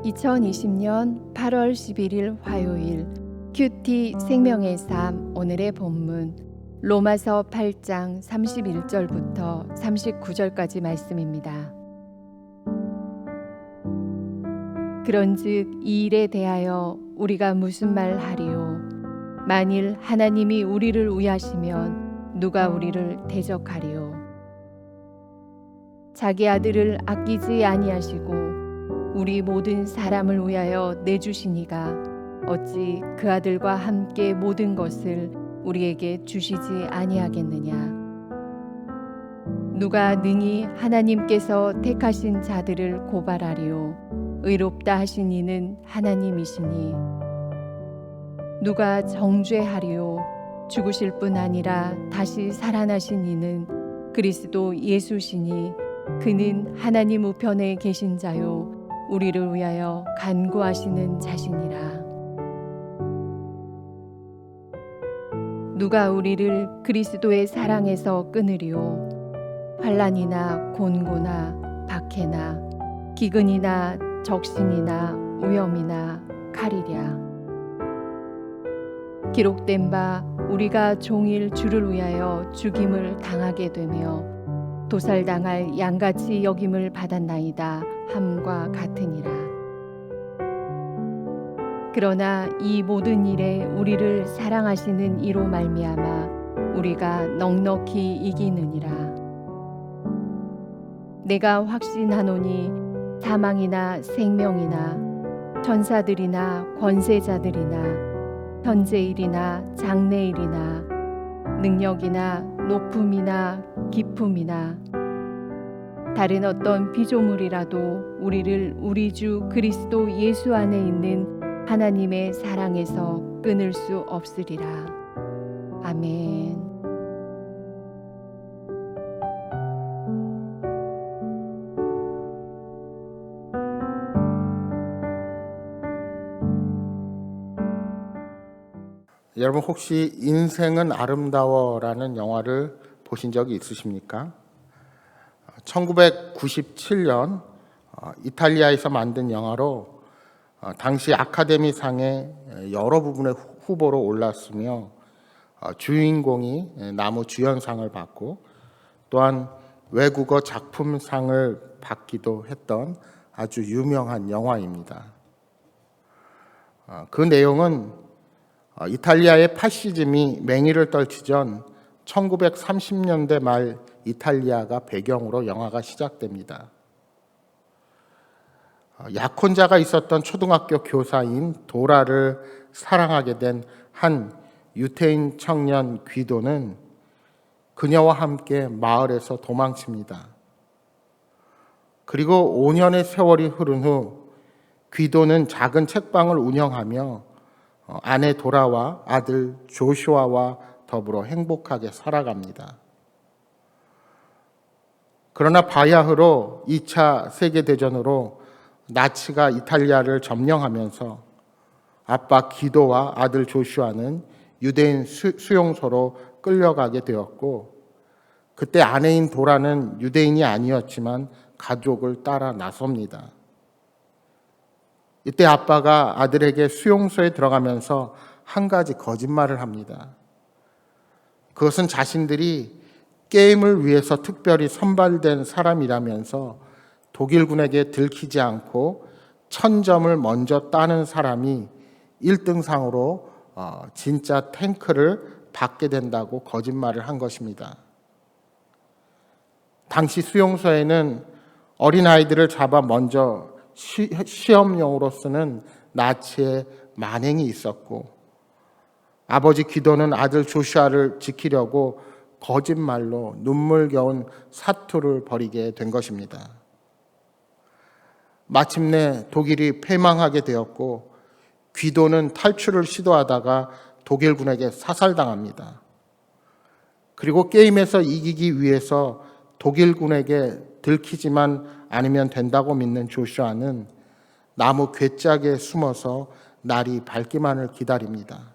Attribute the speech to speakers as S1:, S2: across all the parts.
S1: 2020년 8월 11일 화요일 큐티 생명의 삶 오늘의 본문 로마서 8장 31절부터 39절까지 말씀입니다. 그런즉 이 일에 대하여 우리가 무슨 말 하리요? 만일 하나님이 우리를 위하시면 누가 우리를 대적하리요? 자기 아들을 아끼지 아니하시고 우리 모든 사람을 위하여 내주시니가 어찌 그 아들과 함께 모든 것을 우리에게 주시지 아니하겠느냐? 누가 능히 하나님께서 택하신 자들을 고발하리요? 의롭다 하신 이는 하나님이시니 누가 정죄하리요? 죽으실 뿐 아니라 다시 살아나신 이는 그리스도 예수시니 그는 하나님 우편에 계신 자요 우리를 위하여 간구하시는 자시니라. 누가 우리를 그리스도의 사랑에서 끊으리요? 환난이나 곤고나 박해나 기근이나 적신이나 오염이나 칼이랴. 기록된 바 우리가 종일 주를 위하여 죽임을 당하게 되며 도살당할 양같이 여김을 받았나이다 함과 같으니라. 그러나 이 모든 일에 우리를 사랑하시는 이로 말미암아 우리가 넉넉히 이기느니라. 내가 확신하노니 사망이나 생명이나 천사들이나 권세자들이나 현재일이나 장래일이나 능력이나 높음이나 기품이나 다른 어떤 피조물이라도 우리를 우리 주 그리스도 예수 안에 있는 하나님의 사랑에서 끊을 수 없으리라. 아멘.
S2: 여러분 혹시 인생은 아름다워라는 영화를 보신 적이 있으십니까? 1997년 이탈리아에서 만든 영화로 당시 아카데미상의 여러 부분의 후보로 올랐으며 주인공이 나무 주연상을 받고 또한 외국어 작품상을 받기도 했던 아주 유명한 영화입니다. 그 내용은 이탈리아의 파시즘이 맹위를 떨치던 1930년대 말 이탈리아가 배경으로 영화가 시작됩니다. 약혼자가 있었던 초등학교 교사인 도라를 사랑하게 된 한 유태인 청년 귀도는 그녀와 함께 마을에서 도망칩니다. 그리고 5년의 세월이 흐른 후 귀도는 작은 책방을 운영하며 아내 도라와 아들 조슈아와 더불어 행복하게 살아갑니다. 그러나 바야흐로 2차 세계대전으로 나치가 이탈리아를 점령하면서 아빠 기도와 아들 조슈아는 유대인 수용소로 끌려가게 되었고 그때 아내인 도라는 유대인이 아니었지만 가족을 따라 나섭니다. 이때 아빠가 아들에게 수용소에 들어가면서 한 가지 거짓말을 합니다. 그것은 자신들이 게임을 위해서 특별히 선발된 사람이라면서 독일군에게 들키지 않고 1000점을 먼저 따는 사람이 1등상으로 진짜 탱크를 받게 된다고 거짓말을 한 것입니다. 당시 수용소에는 어린아이들을 잡아 먼저 시험용으로 쓰는 나치의 만행이 있었고 아버지 기도는 아들 조슈아를 지키려고 거짓말로 눈물겨운 사투를 벌이게 된 것입니다. 마침내 독일이 패망하게 되었고 귀도는 탈출을 시도하다가 독일군에게 사살당합니다. 그리고 게임에서 이기기 위해서 독일군에게 들키지만 않으면 된다고 믿는 조슈아는 나무 괴짝에 숨어서 날이 밝기만을 기다립니다.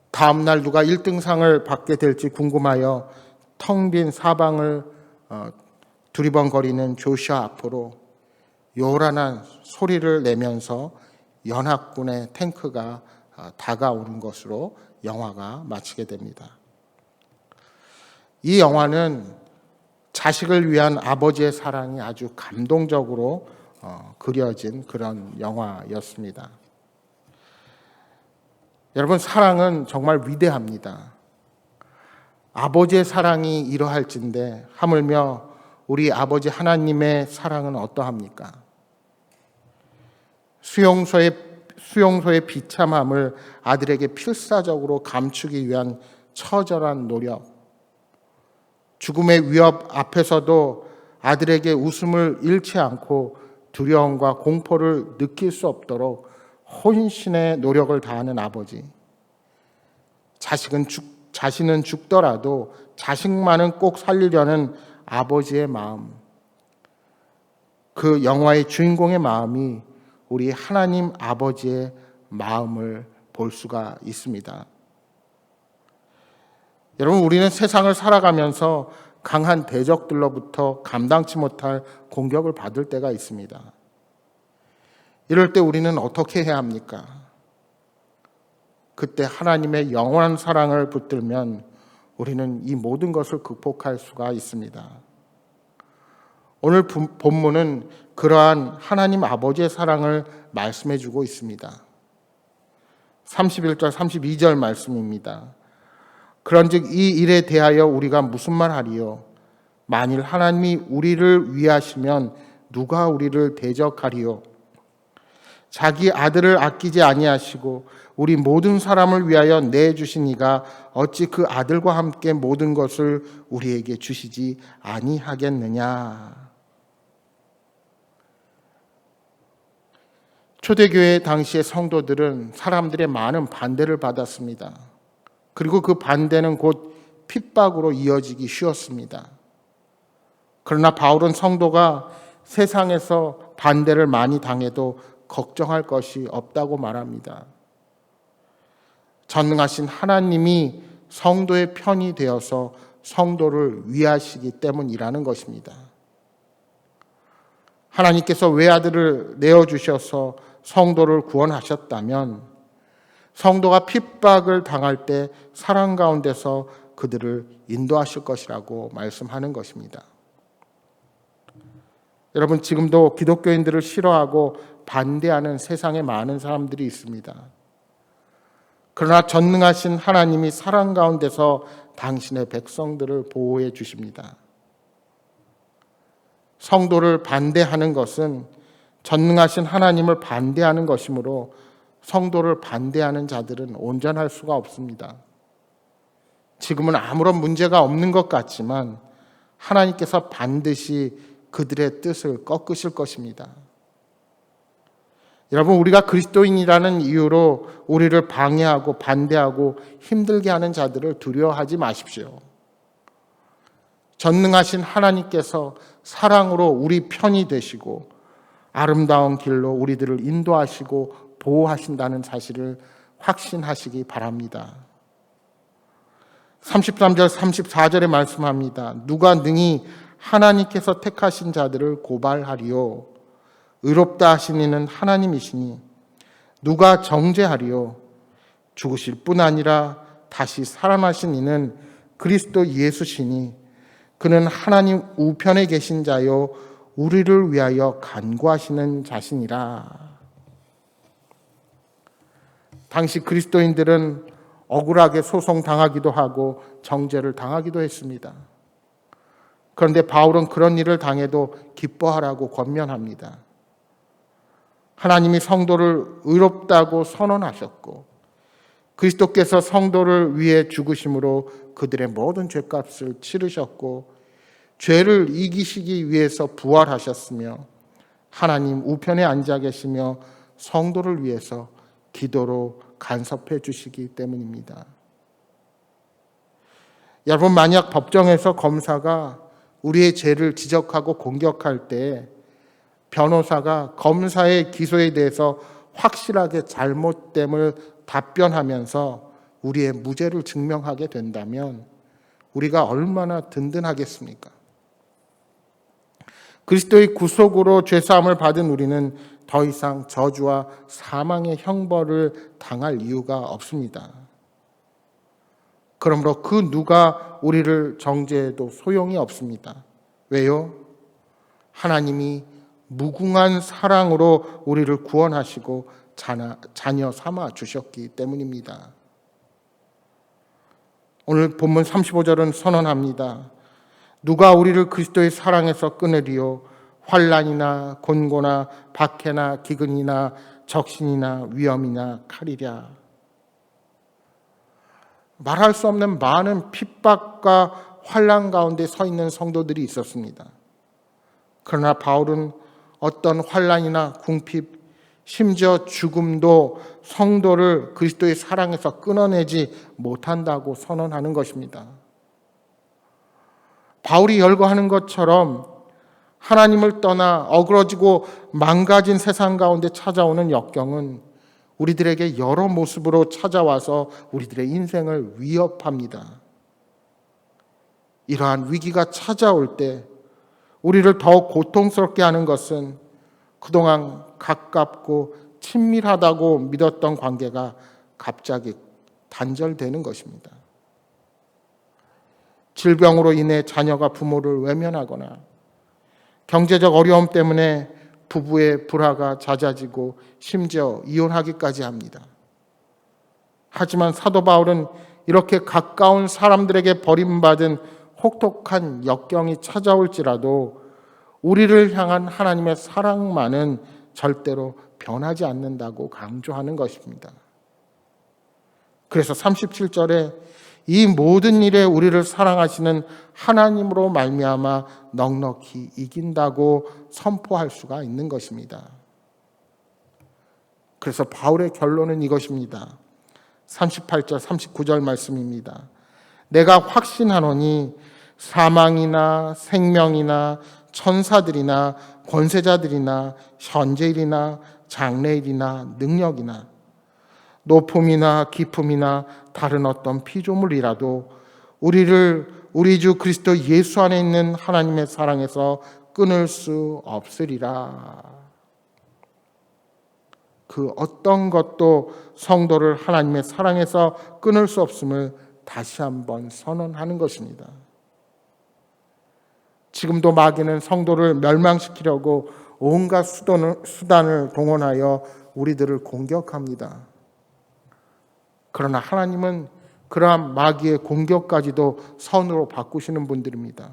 S2: 다음 날 누가 1등상을 받게 될지 궁금하여 텅 빈 사방을 두리번거리는 조슈아 앞으로 요란한 소리를 내면서 연합군의 탱크가 다가오는 것으로 영화가 마치게 됩니다. 이 영화는 자식을 위한 아버지의 사랑이 아주 감동적으로 그려진 그런 영화였습니다. 여러분, 사랑은 정말 위대합니다. 아버지의 사랑이 이러할진데 하물며 우리 아버지 하나님의 사랑은 어떠합니까? 수용소의 비참함을 아들에게 필사적으로 감추기 위한 처절한 노력, 죽음의 위협 앞에서도 아들에게 웃음을 잃지 않고 두려움과 공포를 느낄 수 없도록 혼신의 노력을 다하는 아버지, 자신은 죽더라도 자식만은 꼭 살리려는 아버지의 마음, 그 영화의 주인공의 마음이 우리 하나님 아버지의 마음을 볼 수가 있습니다. 여러분, 우리는 세상을 살아가면서 강한 대적들로부터 감당치 못할 공격을 받을 때가 있습니다. 이럴 때 우리는 어떻게 해야 합니까? 그때 하나님의 영원한 사랑을 붙들면 우리는 이 모든 것을 극복할 수가 있습니다. 오늘 본문은 그러한 하나님 아버지의 사랑을 말씀해 주고 있습니다. 31절 32절 말씀입니다. 그런즉 이 일에 대하여 우리가 무슨 말하리요? 만일 하나님이 우리를 위하시면 누가 우리를 대적하리요? 자기 아들을 아끼지 아니하시고 우리 모든 사람을 위하여 내주신 이가 어찌 그 아들과 함께 모든 것을 우리에게 주시지 아니하겠느냐? 초대교회 당시의 성도들은 사람들의 많은 반대를 받았습니다. 그리고 그 반대는 곧 핍박으로 이어지기 쉬웠습니다. 그러나 바울은 성도가 세상에서 반대를 많이 당해도 걱정할 것이 없다고 말합니다. 전능하신 하나님이 성도의 편이 되어서 성도를 위하시기 때문이라는 것입니다. 하나님께서 외아들을 내어주셔서 성도를 구원하셨다면 성도가 핍박을 당할 때 사랑 가운데서 그들을 인도하실 것이라고 말씀하는 것입니다. 여러분, 지금도 기독교인들을 싫어하고 반대하는 세상에 많은 사람들이 있습니다. 그러나 전능하신 하나님이 사랑 가운데서 당신의 백성들을 보호해 주십니다. 성도를 반대하는 것은 전능하신 하나님을 반대하는 것이므로 성도를 반대하는 자들은 온전할 수가 없습니다. 지금은 아무런 문제가 없는 것 같지만 하나님께서 반드시 그들의 뜻을 꺾으실 것입니다. 여러분, 우리가 그리스도인이라는 이유로 우리를 방해하고 반대하고 힘들게 하는 자들을 두려워하지 마십시오. 전능하신 하나님께서 사랑으로 우리 편이 되시고 아름다운 길로 우리들을 인도하시고 보호하신다는 사실을 확신하시기 바랍니다. 33절 34절에 말씀합니다. 누가 능히 하나님께서 택하신 자들을 고발하리요? 의롭다 하신 이는 하나님이시니 누가 정죄하리요? 죽으실 뿐 아니라 다시 살아나신 이는 그리스도 예수시니 그는 하나님 우편에 계신 자요 우리를 위하여 간구하시는 자신이라. 당시 그리스도인들은 억울하게 소송당하기도 하고 정죄를 당하기도 했습니다. 그런데 바울은 그런 일을 당해도 기뻐하라고 권면합니다. 하나님이 성도를 의롭다고 선언하셨고 그리스도께서 성도를 위해 죽으심으로 그들의 모든 죄값을 치르셨고 죄를 이기시기 위해서 부활하셨으며 하나님 우편에 앉아 계시며 성도를 위해서 기도로 간섭해 주시기 때문입니다. 여러분, 만약 법정에서 검사가 우리의 죄를 지적하고 공격할 때 변호사가 검사의 기소에 대해서 확실하게 잘못됨을 답변하면서 우리의 무죄를 증명하게 된다면 우리가 얼마나 든든하겠습니까? 그리스도의 구속으로 죄사함을 받은 우리는 더 이상 저주와 사망의 형벌을 당할 이유가 없습니다. 그러므로 그 누가 우리를 정죄해도 소용이 없습니다. 왜요? 하나님이 무궁한 사랑으로 우리를 구원하시고 자녀 삼아 주셨기 때문입니다. 오늘 본문 35절은 선언합니다. 누가 우리를 그리스도의 사랑에서 끊으리요? 환난이나 곤고나 박해나 기근이나 적신이나 위험이나 칼이랴. 말할 수 없는 많은 핍박과 환난 가운데 서 있는 성도들이 있었습니다. 그러나 바울은 어떤 환난이나 궁핍, 심지어 죽음도 성도를 그리스도의 사랑에서 끊어내지 못한다고 선언하는 것입니다. 바울이 열거하는 것처럼 하나님을 떠나 어그러지고 망가진 세상 가운데 찾아오는 역경은 우리들에게 여러 모습으로 찾아와서 우리들의 인생을 위협합니다. 이러한 위기가 찾아올 때 우리를 더욱 고통스럽게 하는 것은 그동안 가깝고 친밀하다고 믿었던 관계가 갑자기 단절되는 것입니다. 질병으로 인해 자녀가 부모를 외면하거나 경제적 어려움 때문에 부부의 불화가 잦아지고 심지어 이혼하기까지 합니다. 하지만 사도 바울은 이렇게 가까운 사람들에게 버림받은 혹독한 역경이 찾아올지라도 우리를 향한 하나님의 사랑만은 절대로 변하지 않는다고 강조하는 것입니다. 그래서 37절에 이 모든 일에 우리를 사랑하시는 하나님으로 말미암아 넉넉히 이긴다고 선포할 수가 있는 것입니다. 그래서 바울의 결론은 이것입니다. 38절, 39절 말씀입니다. 내가 확신하노니 사망이나 생명이나 천사들이나 권세자들이나 현재일이나 장래일이나 능력이나 높음이나 깊음이나 다른 어떤 피조물이라도 우리를 우리 주 그리스도 예수 안에 있는 하나님의 사랑에서 끊을 수 없으리라. 그 어떤 것도 성도를 하나님의 사랑에서 끊을 수 없음을 다시 한번 선언하는 것입니다. 지금도 마귀는 성도를 멸망시키려고 온갖 수단을 동원하여 우리들을 공격합니다. 그러나 하나님은 그러한 마귀의 공격까지도 선으로 바꾸시는 분들입니다.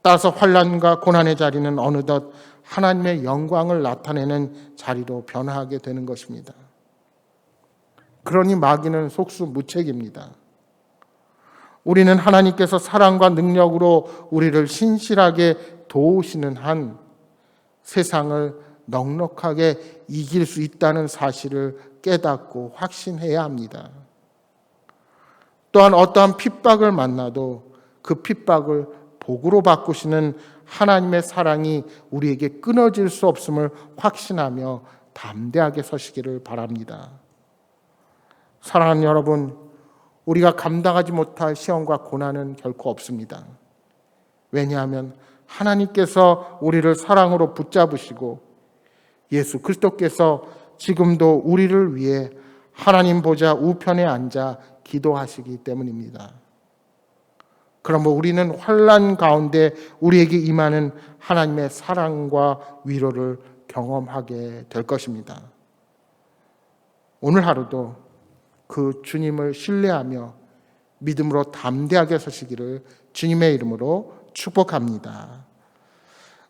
S2: 따라서 환난과 고난의 자리는 어느덧 하나님의 영광을 나타내는 자리로 변화하게 되는 것입니다. 그러니 마귀는 속수무책입니다. 우리는 하나님께서 사랑과 능력으로 우리를 신실하게 도우시는 한 세상을 넉넉하게 이길 수 있다는 사실을 깨닫고 확신해야 합니다. 또한 어떠한 핍박을 만나도 그 핍박을 복으로 바꾸시는 하나님의 사랑이 우리에게 끊어질 수 없음을 확신하며 담대하게 서시기를 바랍니다. 사랑하는 여러분, 우리가 감당하지 못할 시험과 고난은 결코 없습니다. 왜냐하면 하나님께서 우리를 사랑으로 붙잡으시고 예수 그리스도께서 지금도 우리를 위해 하나님 보좌 우편에 앉아 기도하시기 때문입니다. 그러므로 우리는 환난 가운데 우리에게 임하는 하나님의 사랑과 위로를 경험하게 될 것입니다. 오늘 하루도 그 주님을 신뢰하며 믿음으로 담대하게 서시기를 주님의 이름으로 축복합니다.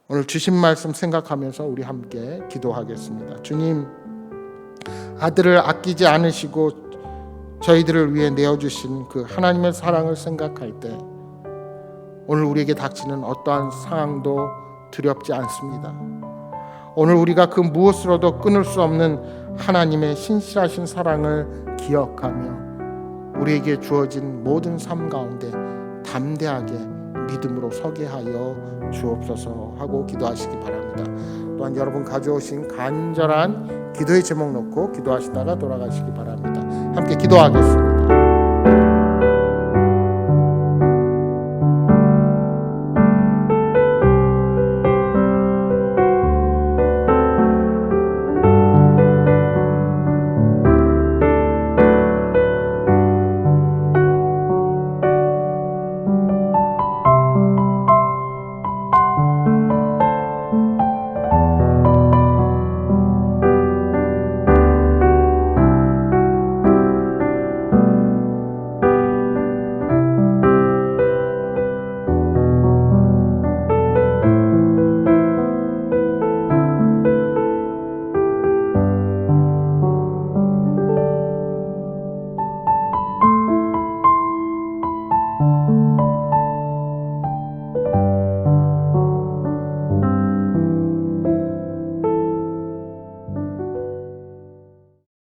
S2: 오늘 주신 말씀 생각하면서 우리 함께 기도하겠습니다. 주님, 아들을 아끼지 않으시고 저희들을 위해 내어주신 그 하나님의 사랑을 생각할 때 오늘 우리에게 닥치는 어떠한 상황도 두렵지 않습니다. 오늘 우리가 그 무엇으로도 끊을 수 없는 하나님의 신실하신 사랑을 기억하며 우리에게 주어진 모든 삶 가운데 담대하게 믿음으로 서게 하여 주옵소서 하고 기도하시기 바랍니다. 또한 여러분 가져오신 간절한 기도의 제목 놓고 기도하시다가 돌아가시기 바랍니다. 함께 기도하겠습니다.